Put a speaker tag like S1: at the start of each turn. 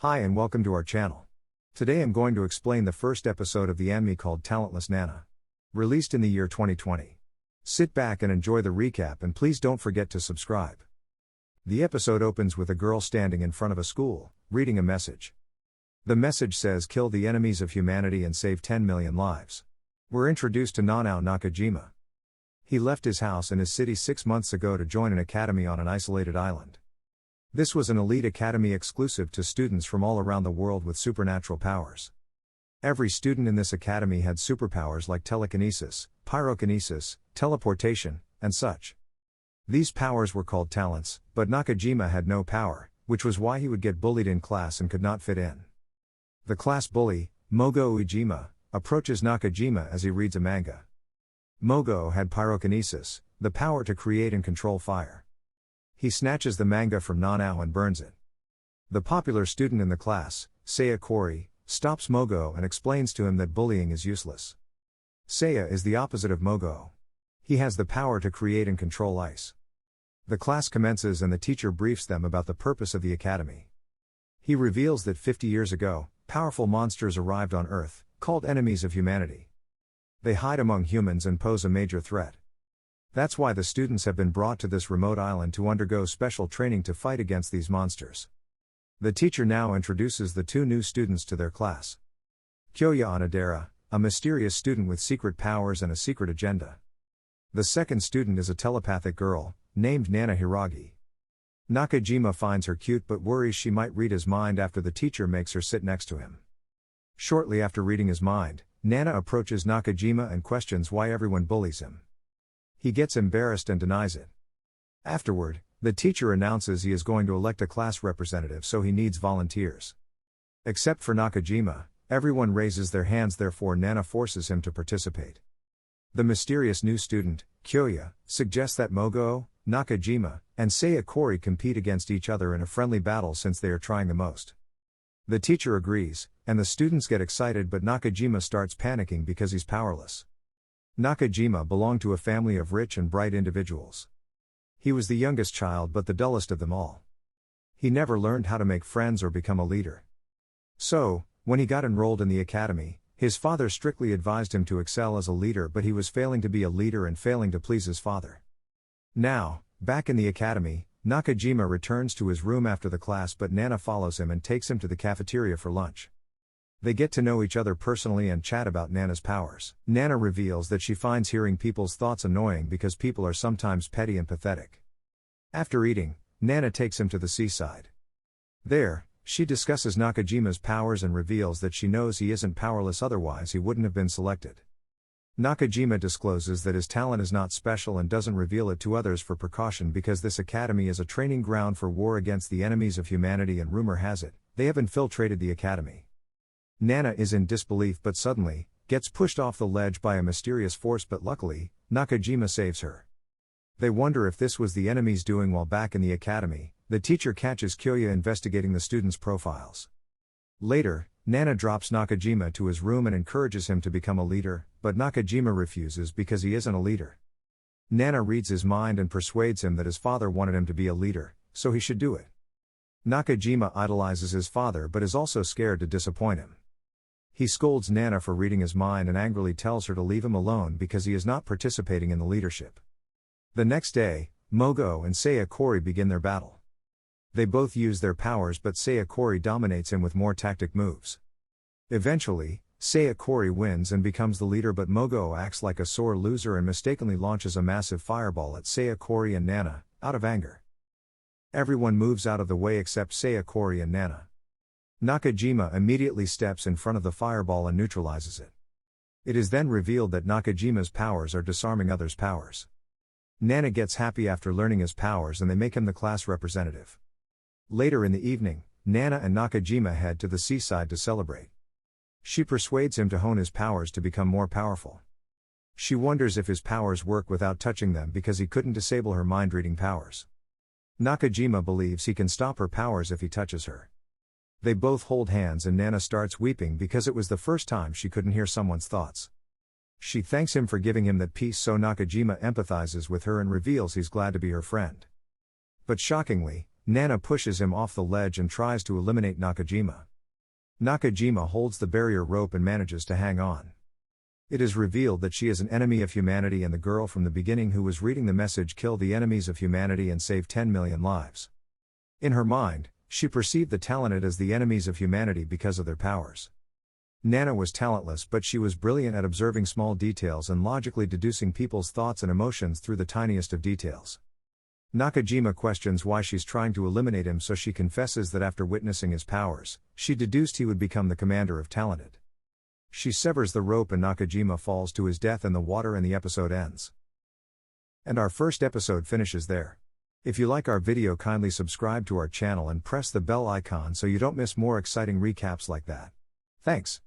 S1: Hi and welcome to our channel. Today I'm going to explain the first episode of the anime called Talentless Nana. Released in the year 2020. Sit back and enjoy the recap and please don't forget to subscribe. The episode opens with a girl standing in front of a school, reading a message. The message says kill the enemies of humanity and save 10 million lives. We're introduced to Nanao Nakajima. He left his house and his city 6 months ago to join an academy on an isolated island. This was an elite academy exclusive to students from all around the world with supernatural powers. Every student in this academy had superpowers like telekinesis, pyrokinesis, teleportation, and such. These powers were called talents, but Nakajima had no power, which was why he would get bullied in class and could not fit in. The class bully, Mogo Ujima, approaches Nakajima as he reads a manga. Mogo had pyrokinesis, the power to create and control fire. He snatches the manga from Nanao and burns it. The popular student in the class, Seiya Kori, stops Mogo and explains to him that bullying is useless. Seiya is the opposite of Mogo. He has the power to create and control ice. The class commences and the teacher briefs them about the purpose of the academy. He reveals that 50 years ago, powerful monsters arrived on Earth, called enemies of humanity. They hide among humans and pose a major threat. That's why the students have been brought to this remote island to undergo special training to fight against these monsters. The teacher now introduces the two new students to their class. Kyouya Onodera, a mysterious student with secret powers and a secret agenda. The second student is a telepathic girl, named Nana Hiiragi. Nakajima finds her cute but worries she might read his mind after the teacher makes her sit next to him. Shortly after reading his mind, Nana approaches Nakajima and questions why everyone bullies him. He gets embarrassed and denies it. Afterward, the teacher announces he is going to elect a class representative, so he needs volunteers. Except for Nakajima, everyone raises their hands, therefore Nana forces him to participate. The mysterious new student, Kyouya, suggests that Mogo, Nakajima, and Seiya Kori compete against each other in a friendly battle since they are trying the most. The teacher agrees, and the students get excited, but Nakajima starts panicking because he's powerless. Nakajima belonged to a family of rich and bright individuals. He was the youngest child but the dullest of them all. He never learned how to make friends or become a leader. So, when he got enrolled in the academy, his father strictly advised him to excel as a leader, but he was failing to be a leader and failing to please his father. Now, back in the academy, Nakajima returns to his room after the class, but Nana follows him and takes him to the cafeteria for lunch. They get to know each other personally and chat about Nana's powers. Nana reveals that she finds hearing people's thoughts annoying because people are sometimes petty and pathetic. After eating, Nana takes him to the seaside. There, she discusses Nakajima's powers and reveals that she knows he isn't powerless, otherwise he wouldn't have been selected. Nakajima discloses that his talent is not special and doesn't reveal it to others for precaution because this academy is a training ground for war against the enemies of humanity, and rumor has it, they have infiltrated the academy. Nana is in disbelief but suddenly, gets pushed off the ledge by a mysterious force, but luckily, Nakajima saves her. They wonder if this was the enemy's doing. While back in the academy, the teacher catches Kyouya investigating the students' profiles. Later, Nana drops Nakajima to his room and encourages him to become a leader, but Nakajima refuses because he isn't a leader. Nana reads his mind and persuades him that his father wanted him to be a leader, so he should do it. Nakajima idolizes his father but is also scared to disappoint him. He scolds Nana for reading his mind and angrily tells her to leave him alone because he is not participating in the leadership. The next day, Mogo and Seiya Kori begin their battle. They both use their powers, but Seiya Kori dominates him with more tactic moves. Eventually, Seiya Kori wins and becomes the leader, but Mogo acts like a sore loser and mistakenly launches a massive fireball at Seiya Kori and Nana, out of anger. Everyone moves out of the way except Seiya Kori and Nana. Nakajima immediately steps in front of the fireball and neutralizes it. It is then revealed that Nakajima's powers are disarming others' powers. Nana gets happy after learning his powers and they make him the class representative. Later in the evening, Nana and Nakajima head to the seaside to celebrate. She persuades him to hone his powers to become more powerful. She wonders if his powers work without touching them because he couldn't disable her mind-reading powers. Nakajima believes he can stop her powers if he touches her. They both hold hands and Nana starts weeping because it was the first time she couldn't hear someone's thoughts. She thanks him for giving him that peace, so Nakajima empathizes with her and reveals he's glad to be her friend. But shockingly, Nana pushes him off the ledge and tries to eliminate Nakajima. Nakajima holds the barrier rope and manages to hang on. It is revealed that she is an enemy of humanity and the girl from the beginning who was reading the message "Kill the enemies of humanity and save 10 million lives." In her mind, she perceived the talented as the enemies of humanity because of their powers. Nana was talentless, but she was brilliant at observing small details and logically deducing people's thoughts and emotions through the tiniest of details. Nakajima questions why she's trying to eliminate him, so she confesses that after witnessing his powers, she deduced he would become the commander of Talented. She severs the rope and Nakajima falls to his death in the water and the episode ends. And our first episode finishes there. If you like our video, kindly subscribe to our channel and press the bell icon so you don't miss more exciting recaps like that. Thanks.